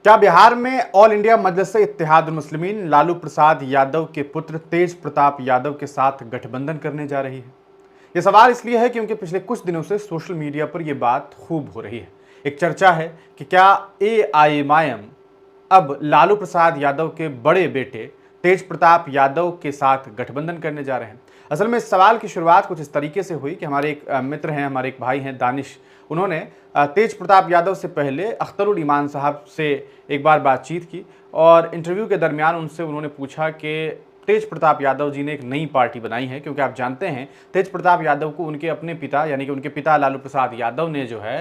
क्या बिहार में all India Majlis-e-Ittehadul मुस्लिमीन लालू प्रसाद यादव के पुत्र तेज प्रताप यादव के साथ गठबंधन करने जा रही है? यह सवाल इसलिए है क्योंकि पिछले कुछ दिनों से सोशल मीडिया पर यह बात खूब हो रही है। एक चर्चा है कि क्या एआईएमआईएम अब लालू प्रसाद यादव के बड़े बेटे तेज प्रताप यादव के साथ गठबंधन करने जा रहे हैं। असल में इस सवाल की शुरुआत कुछ इस तरीके से हुई कि हमारे एक मित्र हैं, हमारे एक भाई हैं दानिश, उन्होंने तेज प्रताप यादव से पहले अख्तरुल ईमान साहब से एक बार बातचीत की और इंटरव्यू के दरमियान उनसे उन्होंने पूछा कि तेज प्रताप यादव जी ने एक नई पार्टी बनाई है, क्योंकि आप जानते हैं तेज प्रताप यादव को उनके अपने पिता यानी कि उनके पिता लालू प्रसाद यादव ने जो है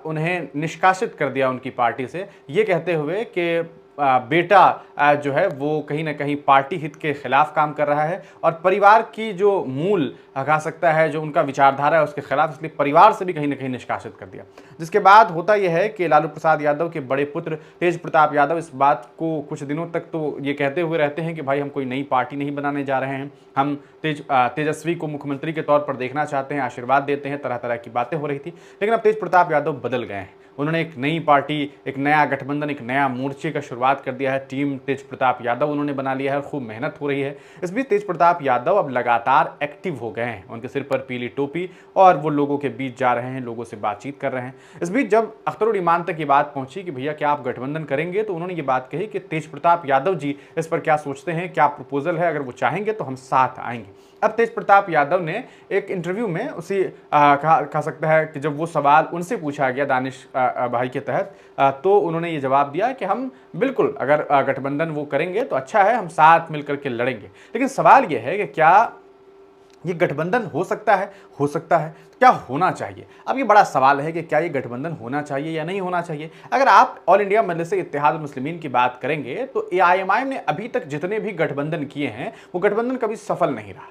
उन्हें निष्कासित कर दिया उनकी पार्टी से, ये कहते हुए कि बेटा जो है वो कहीं ना कहीं पार्टी हित के खिलाफ काम कर रहा है और परिवार की जो मूल कहा सकता है जो उनका विचारधारा है उसके खिलाफ, इसलिए परिवार से भी कहीं ना कहीं निष्कासित कर दिया। जिसके बाद होता यह है कि लालू प्रसाद यादव के बड़े पुत्र तेज प्रताप यादव इस बात को कुछ दिनों तक तो ये कहते हुए रहते हैं कि भाई हम कोई नई पार्टी नहीं बनाने जा रहे हैं, हम तेजस्वी को मुख्यमंत्री के तौर पर देखना चाहते हैं, आशीर्वाद देते हैं, तरह तरह की बातें हो रही थी। लेकिन अब तेज प्रताप यादव बदल गए हैं, उन्होंने एक नई पार्टी, एक नया गठबंधन, एक नया मोर्चे का शुरुआत कर दिया है। टीम तेज प्रताप यादव उन्होंने बना लिया है और खूब मेहनत हो रही है। इस बीच तेज प्रताप यादव अब लगातार एक्टिव हो गए हैं, उनके सिर पर पीली टोपी और वो लोगों के बीच जा रहे हैं, लोगों से बातचीत कर रहे हैं। इस बीच जब अख्तरुल ईमान तक ये बात पहुंची कि भैया क्या आप गठबंधन करेंगे, तो उन्होंने ये बात कही कि तेज प्रताप यादव जी इस पर क्या सोचते हैं, क्या प्रपोजल है, अगर वो चाहेंगे तो हम साथ आएंगे। अब तेज प्रताप यादव ने एक इंटरव्यू में उसी कहा सकता है कि जब वो सवाल उनसे पूछा गया दानिश भाई के तहत, तो उन्होंने ये जवाब दिया कि हम बिल्कुल अगर गठबंधन वो करेंगे तो अच्छा है, हम साथ मिलकर के लड़ेंगे। लेकिन सवाल ये है कि क्या ये गठबंधन हो सकता है? हो सकता है। क्या होना चाहिए? अब ये बड़ा सवाल है कि क्या ये गठबंधन होना चाहिए या नहीं होना चाहिए। अगर आप ऑल इंडिया मजलिस-ए-इत्तेहादुल मुस्लिमीन की बात करेंगे तो एआईएमआईएम ने अभी तक जितने भी गठबंधन किए हैं वो गठबंधन कभी सफल नहीं रहा।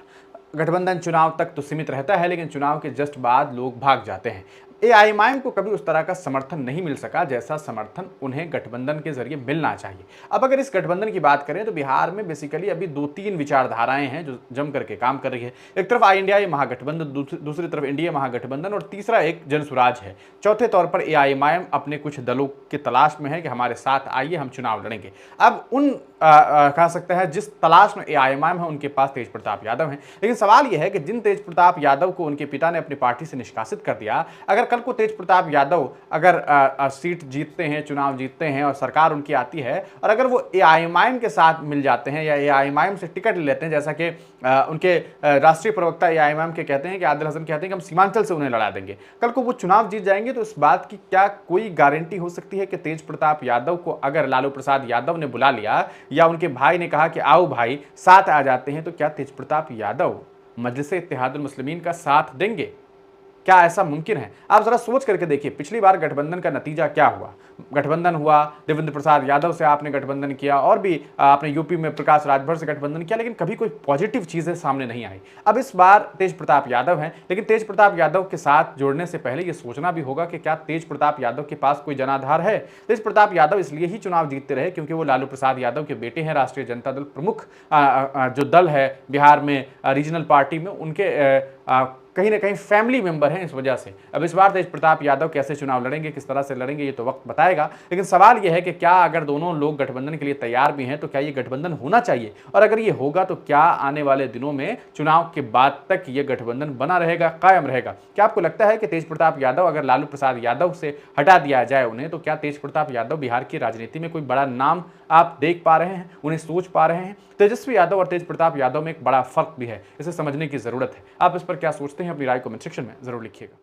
गठबंधन चुनाव तक तो सीमित रहता है, लेकिन चुनाव के जस्ट बाद लोग भाग जाते हैं। एआईएमआईएम को कभी उस तरह का समर्थन नहीं मिल सका जैसा समर्थन उन्हें गठबंधन के जरिए मिलना चाहिए। अब अगर इस गठबंधन की बात करें तो बिहार में बेसिकली अभी 2-3 विचारधाराएं हैं जो जम करके काम कर रही है। एक तरफ आई इंडिया महागठबंधन, दूसरी तरफ इंडिया महागठबंधन और तीसरा एक जनसुराज है। चौथे तौर पर एआईएमआईएम अपने कुछ दलों की तलाश में है कि हमारे साथ आइए हम चुनाव लड़ेंगे। अब उन कह सकते हैं जिस तलाश में एआईएमआईएम है उनके पास तेज प्रताप यादव हैं। लेकिन सवाल यह है कि जिन तेज प्रताप यादव को उनके पिता ने अपनी पार्टी से निष्कासित कर दिया, अगर कल को तेज प्रताप यादव अगर सीट जीतते हैं, चुनाव जीतते हैं और सरकार उनकी आती है और अगर वो एआईएमआईएम के साथ मिल जाते हैं या एआईएमआईएम से टिकट ले लेते हैं, जैसा कि उनके राष्ट्रीय प्रवक्ता एआईएमआईएम के कहते हैं कि आदिल हसन कहते हैं कि हम सीमांचल से उन्हें लड़ा देंगे, कल को वो चुनाव जीत जाएंगे, तो इस बात की क्या कोई गारंटी हो सकती है कि तेज प्रताप यादव को अगर लालू प्रसाद यादव ने बुला लिया या उनके भाई ने कहा कि आओ भाई साथ आ जाते हैं, तो क्या तेज प्रताप यादव मजलिस-ए-इत्तेहादुल मुस्लिमीन का साथ देंगे? क्या ऐसा मुमकिन है? आप जरा सोच करके देखिए, पिछली बार गठबंधन का नतीजा क्या हुआ? गठबंधन हुआ, देवेंद्र प्रसाद यादव से आपने गठबंधन किया और भी आपने यूपी में प्रकाश राजभर से गठबंधन किया, लेकिन कभी कोई पॉजिटिव चीजें सामने नहीं आई। अब इस बार तेज प्रताप यादव हैं, लेकिन तेज प्रताप यादव के साथ जोड़ने से पहले यह सोचना भी होगा कि क्या तेज प्रताप यादव के पास कोई जनाधार है। तेज प्रताप यादव इसलिए ही चुनाव जीतते रहे क्योंकि वो लालू प्रसाद यादव के बेटे हैं। राष्ट्रीय जनता दल प्रमुख जो दल है बिहार में रीजनल पार्टी में, उनके कहीं ना कहीं फैमिली मेंबर हैं, इस वजह से। अब इस बार तेज प्रताप यादव कैसे चुनाव लड़ेंगे, किस तरह से लड़ेंगे, ये तो वक्त बताएगा। लेकिन सवाल यह है कि क्या अगर दोनों लोग गठबंधन के लिए तैयार भी हैं तो क्या ये गठबंधन होना चाहिए, और अगर ये होगा तो क्या आने वाले दिनों में चुनाव के बाद तक ये गठबंधन बना रहेगा, कायम रहेगा? क्या आपको लगता है कि तेज प्रताप यादव, अगर लालू प्रसाद यादव से हटा दिया जाए उन्हें, तो क्या तेज प्रताप यादव बिहार की राजनीति में कोई बड़ा नाम आप देख पा रहे हैं, उन्हें सोच पा रहे हैं? तेजस्वी यादव और तेज प्रताप यादव में एक बड़ा फर्क भी है, इसे समझने की जरूरत है। आप इस पर क्या सोचते हैं? अपनी राय कमेंट सेक्शन में जरूर लिखिएगा।